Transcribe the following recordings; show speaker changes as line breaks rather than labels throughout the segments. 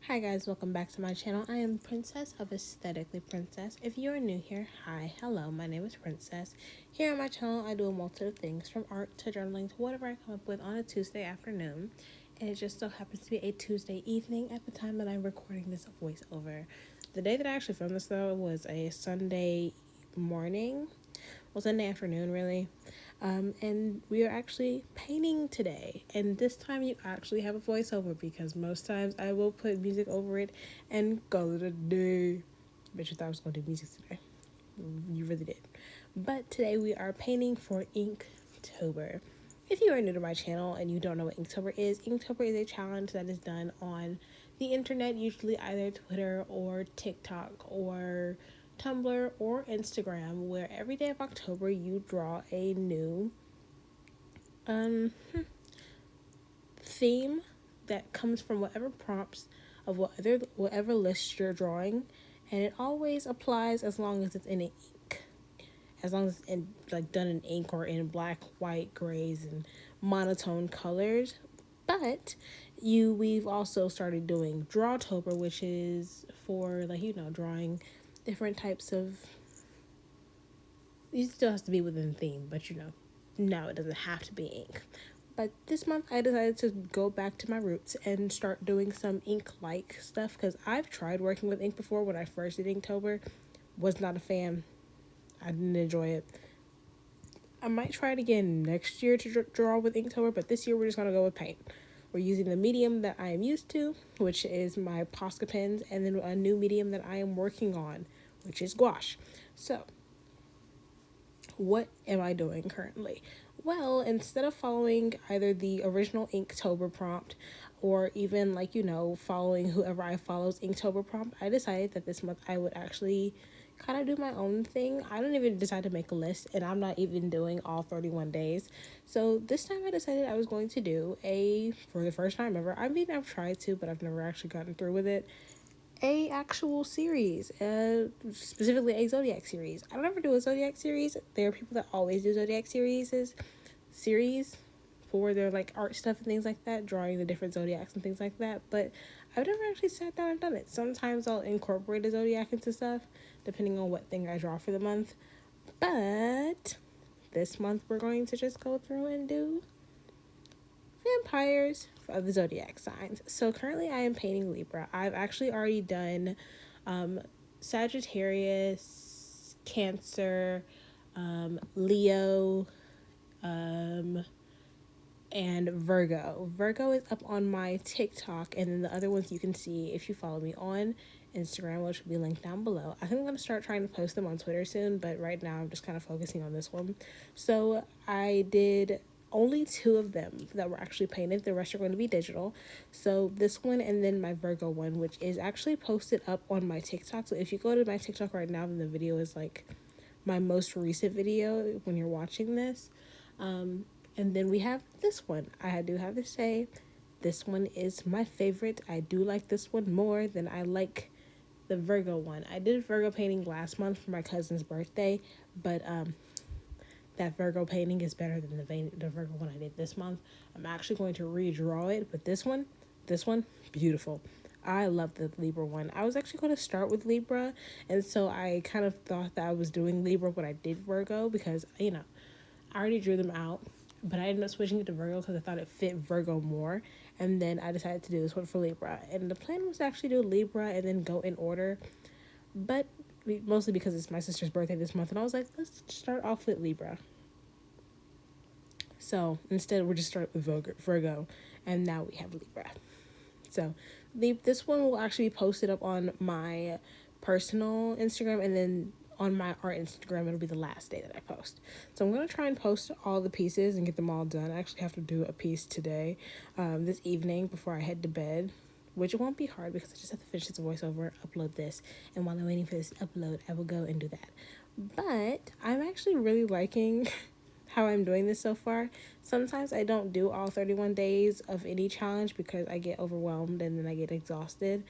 Hi guys, welcome back to my channel. I am Princess of Aesthetically Princess. If you are new here, hi, hello, my name is Princess. Here on my channel, I do a multitude of things from art to journaling to whatever I come up with on a Tuesday afternoon. And it just so happens to be a Tuesday evening at the time that I'm recording this voiceover. The day that I actually filmed this though was a Sunday morning. Well, Sunday afternoon really. And we are actually painting today, and this time you actually have a voiceover because most times I will put music over it and call it a day. Bet you thought I was going to do music today. You really did. But today we are painting for Inktober. If you are new to my channel and you don't know what Inktober is a challenge that is done on the internet, usually either Twitter or TikTok or Tumblr or Instagram, where every day of October you draw a new theme that comes from whatever prompts of whatever list you're drawing, and it always applies as long as it's in ink, as long as it's in, like, done in ink or in black, white, grays, and monotone colors. But we've also started doing Drawtober, which is for, like, drawing different types of. It still has to be within theme, but now it doesn't have to be ink. But this month I decided to go back to my roots and start doing some ink-like stuff, because I've tried working with ink before. When I first did Inktober, was not a fan. I didn't enjoy it. I might try it again next year to draw with Inktober, but this year we're just going to go with paint. We're using the medium that I am used to, which is my Posca pens, and then a new medium that I am working on, which is gouache. So, what am I doing currently? Well, instead of following either the original Inktober prompt or even following whoever I follow's Inktober prompt, I decided that this month I would actually kind of do my own thing. I don't even decide to make a list, and I'm not even doing all 31 days. So this time I decided I was going to do for the first time ever, I've tried to, but I've never actually gotten through with it, a actual series, specifically a zodiac series. I don't ever do a zodiac series. There are people that always do zodiac series for their art stuff and things like that, drawing the different zodiacs and things like that. But I've never actually sat down and done it. Sometimes I'll incorporate a zodiac into stuff, depending on what thing I draw for the month. But this month we're going to just go through and do vampires of the zodiac signs. So currently I am painting Libra. I've actually already done Sagittarius, Cancer, Leo, and Virgo. Virgo is up on my TikTok, and then the other ones you can see if you follow me on Instagram, which will be linked down below. I think I'm going to start trying to post them on Twitter soon, but right now I'm just kind of focusing on this one. So I did only 2 of them that were actually painted. The rest are going to be digital. So this one and then my Virgo one, which is actually posted up on my TikTok. So if you go to my TikTok right now, then the video is like my most recent video when you're watching this. And then we have this one. I do have to say, this one is my favorite. I do like this one more than I like the Virgo one. I did Virgo painting last month for my cousin's birthday, but that Virgo painting is better than the Virgo one I did this month. I'm actually going to redraw it, but this one, beautiful. I love the Libra one. I was actually going to start with Libra, and so I kind of thought that I was doing Libra when I did Virgo, because, I already drew them out, but I ended up switching it to Virgo because I thought it fit Virgo more, and then I decided to do this one for Libra. And the plan was to actually do Libra and then go in order, but mostly because it's my sister's birthday this month, and I was like, let's start off with Libra. So instead, we're just starting with Virgo, and now we have Libra. So this one will actually be posted up on my personal Instagram, and then on my art Instagram, it'll be the last day that I post. So I'm going to try and post all the pieces and get them all done. I actually have to do a piece today, this evening, before I head to bed, which won't be hard because I just have to finish this voiceover, upload this, and while I'm waiting for this upload, I will go and do that. But I'm actually really liking how I'm doing this so far. Sometimes I don't do all 31 days of any challenge because I get overwhelmed and then I get exhausted.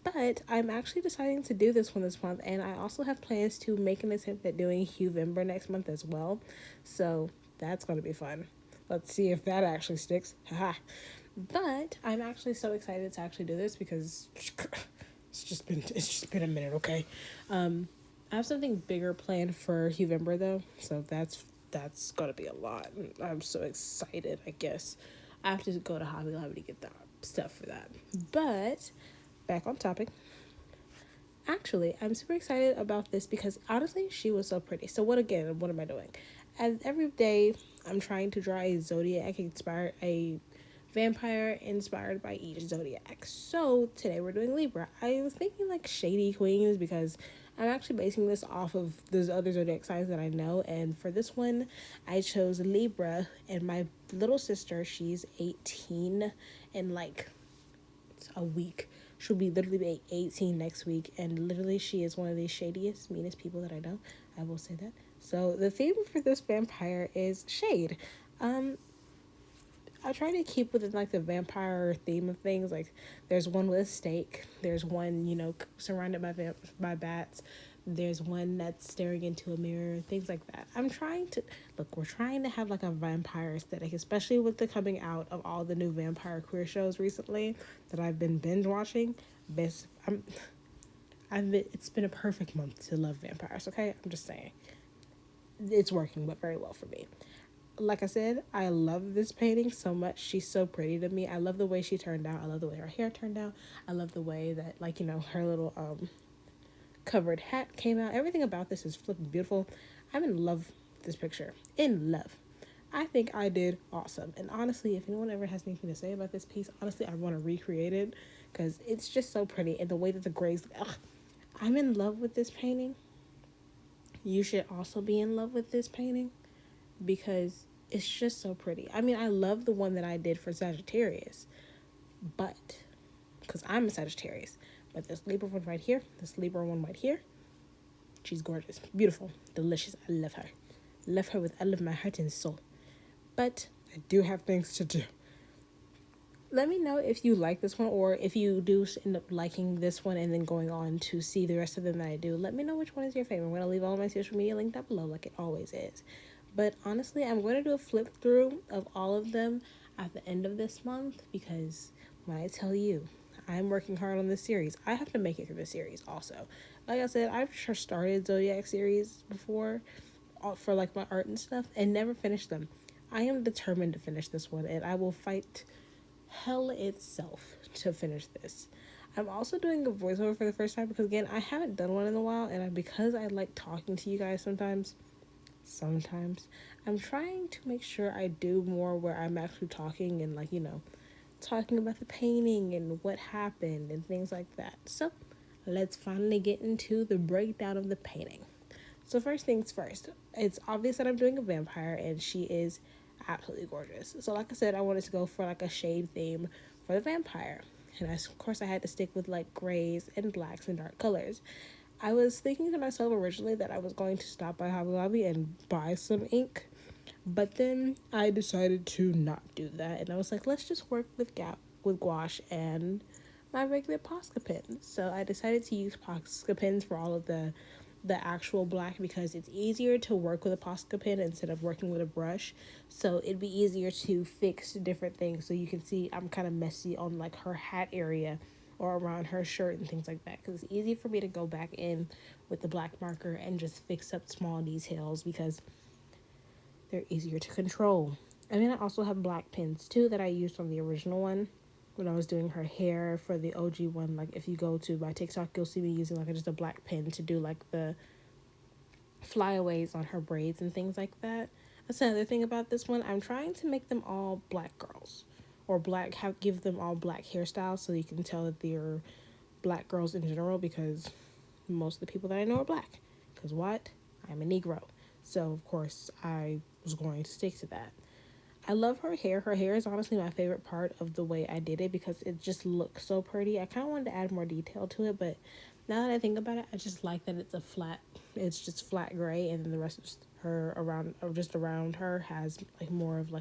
But I'm actually deciding to do this one this month, and I also have plans to make an attempt at doing Huevember next month as well. So that's going to be fun. Let's see if that actually sticks. Haha. But I'm actually so excited to actually do this because it's just been a minute, okay? I have something bigger planned for November though, so that's gonna be a lot. I'm so excited. I guess I have to go to Hobby Lobby to get that stuff for that. But back on topic. Actually, I'm super excited about this because honestly, she was so pretty. So what am I doing? As every day, I'm trying to draw a vampire inspired by each zodiac. So today we're doing Libra. I was thinking like shady queens because I'm actually basing this off of those other zodiac signs that I know. And for this one, I chose Libra. And my little sister, she's 18 and like a week. She'll be literally be 18 next week, and literally she is one of the shadiest, meanest people that I know. I will say that. So the theme for this vampire is shade. Um, I try to keep within like the vampire theme of things. Like there's one with a stake. There's one, surrounded by bats. There's one that's staring into a mirror. Things like that. We're trying to have like a vampire aesthetic, especially with the coming out of all the new vampire queer shows recently that I've been binge watching. Best, it's been a perfect month to love vampires. Okay, I'm just saying it's working, but very well for me. Like I said, I love this painting so much. She's so pretty to me. I love the way she turned out. I love the way her hair turned out. I love the way that her little covered hat came out. Everything about this is flipping beautiful. I'm in love with this picture. In love. I think I did awesome. And honestly, if anyone ever has anything to say about this piece, honestly, I want to recreate it because it's just so pretty. And the way that the grays, I'm in love with this painting. You should also be in love with this painting because it's just so pretty. I mean, I love the one that I did for Sagittarius, but because I'm a Sagittarius, but this Libra one right here, she's gorgeous, beautiful, delicious. I love her. Love her with all of my heart and soul. But I do have things to do. Let me know if you like this one or if you do end up liking this one and then going on to see the rest of them that I do. Let me know which one is your favorite. I'm going to leave all my social media linked down below like it always is. But honestly, I'm going to do a flip through of all of them at the end of this month because when I tell you I'm working hard on this series, I have to make it through the series also. Like I said, I've started Zodiac series before for like my art and stuff and never finished them. I am determined to finish this one and I will fight hell itself to finish this. I'm also doing a voiceover for the first time because again, I haven't done one in a while and because I like talking to you guys sometimes I'm trying to make sure I do more where I'm actually talking and talking about the painting and what happened and things like that. So let's finally get into the breakdown of the painting. So first things first, it's obvious that I'm doing a vampire and she is absolutely gorgeous. So like I said, I wanted to go for like a shade theme for the vampire. And of course I had to stick with like grays and blacks and dark colors. I was thinking to myself originally that I was going to stop by Hobby Lobby and buy some ink, but then I decided to not do that, and I was like, let's just work with gouache and my regular Posca pens. So I decided to use Posca pens for all of the actual black because it's easier to work with a Posca pen instead of working with a brush. So it'd be easier to fix different things. So you can see I'm kind of messy on like her hat area or around her shirt and things like that because it's easy for me to go back in with the black marker and just fix up small details because they're easier to control. And then I also have black pens too that I used on the original one when I was doing her hair for the OG one. Like if you go to my TikTok, you'll see me using like just a black pen to do like the flyaways on her braids and things like that. That's another thing about this one. I'm trying to make them all black girls or give them all black hairstyles so you can tell that they're black girls in general because most of the people that I know are black. Because what? I'm a Negro. So of course I was going to stick to that. I love her hair. Her hair is honestly my favorite part of the way I did it because it just looks so pretty. I kind of wanted to add more detail to it, but now that I think about it, I just like that it's just flat gray, and then the rest of her around her has like more of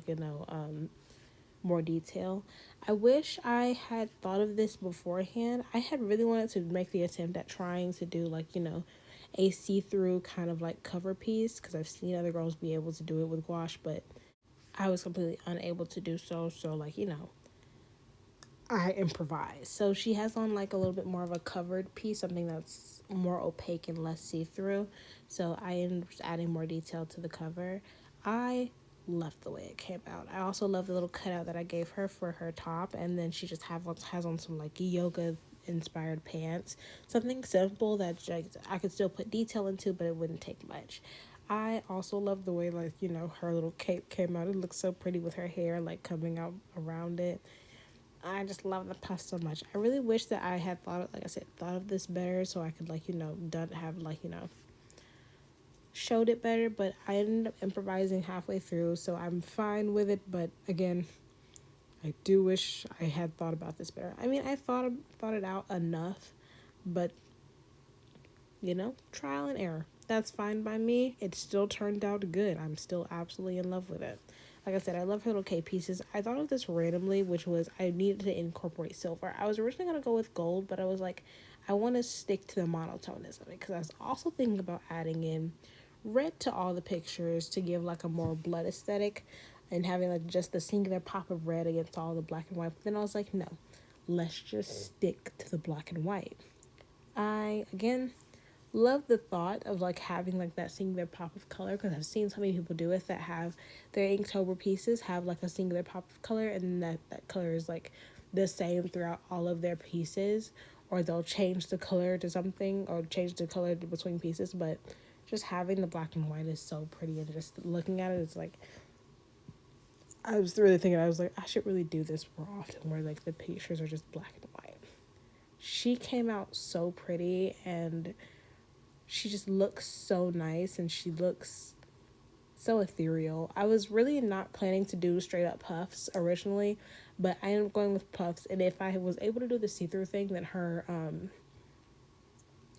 more detail. I wish I had thought of this beforehand. I had really wanted to make the attempt at trying to do a see-through kind of like cover piece because I've seen other girls be able to do it with gouache, but I was completely unable to do so. So I improvise. So she has on like a little bit more of a covered piece, something that's more opaque and less see-through. So I am just adding more detail to the cover. I love the way it came out. I also love the little cutout that I gave her for her top, and then she just has on some like yoga inspired pants. Something simple that I could still put detail into, but it wouldn't take much. I also love the way, like, you know, her little cape came out. It looks so pretty with her hair like coming out around it. I just love the puff so much. I really wish that I had like I said, thought of this better so I could, like, you know, showed it better, but I ended up improvising halfway through, so I'm fine with it. But again, I do wish I had thought about this better. I mean, I thought it out enough, but you know, trial and error. That's fine by me. It still turned out good. I'm still absolutely in love with it. Like I said, I love her little K pieces. I thought of this randomly, which was I needed to incorporate silver. I was originally going to go with gold, but I was like, I want to stick to the monotoneness of it because I was also thinking about adding in red to all the pictures to give like a more blood aesthetic and having like just the singular pop of red against all the black and white. But then I was like, no, let's just stick to the black and white. I, again, love the thought of like having like that singular pop of color because I've seen so many people do it that have their Inktober pieces have like a singular pop of color, and that color is like the same throughout all of their pieces, or they'll change the color to something or change the color between pieces. But just having the black and white is so pretty, and just looking at it, it's like I was really thinking, I was like, I should really do this more often where like the pictures are just black and white. She came out so pretty, and she just looks so nice, and she looks so ethereal. I was really not planning to do straight up puffs originally, but I am going with puffs. And if I was able to do the see-through thing, then her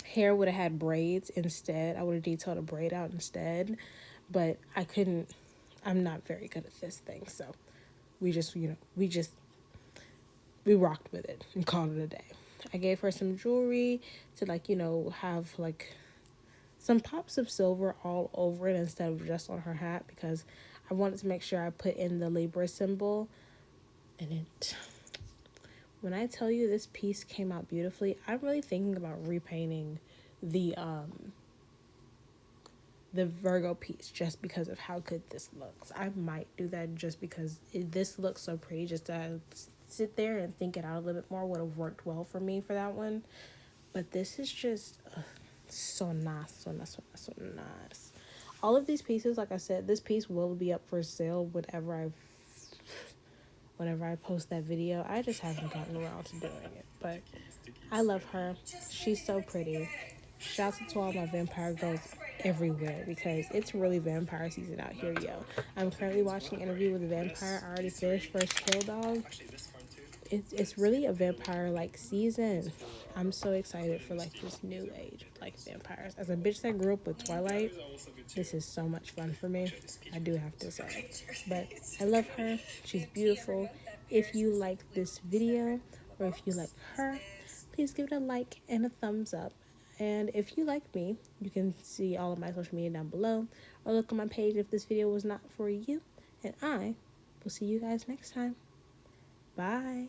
hair would have had braids instead. I would have detailed a braid out instead, but I couldn't. I'm not very good at this thing, so we just, you know, we rocked with it and called it a day. I gave her some jewelry to, like, you know, have like some pops of silver all over it instead of just on her hat, because I wanted to make sure I put in the Libra symbol. And it, when I tell you this piece came out beautifully, I'm really thinking about repainting the Virgo piece just because of how good this looks. I might do that just because this looks so pretty. Just to sit there and think it out a little bit more would have worked well for me for that one. But this is just so nice, so nice, so nice, so nice. All of these pieces, like I said, this piece will be up for sale whenever I post that video. I just haven't gotten around to doing it, but I love her. She's so pretty. Shouts out to all my vampire girls everywhere because it's really vampire season out here, yo. I'm currently watching Interview with a Vampire. I already finished First Kill Dog. It's really a vampire like season. I'm so excited for like this new age of like vampires. As a bitch that grew up with Twilight, this is so much fun for me. I do have to say. But I love her. She's beautiful. If you like this video or if you like her, please give it a like and a thumbs up. And if you like me, you can see all of my social media down below or look on my page if this video was not for you. And I will see you guys next time. Bye.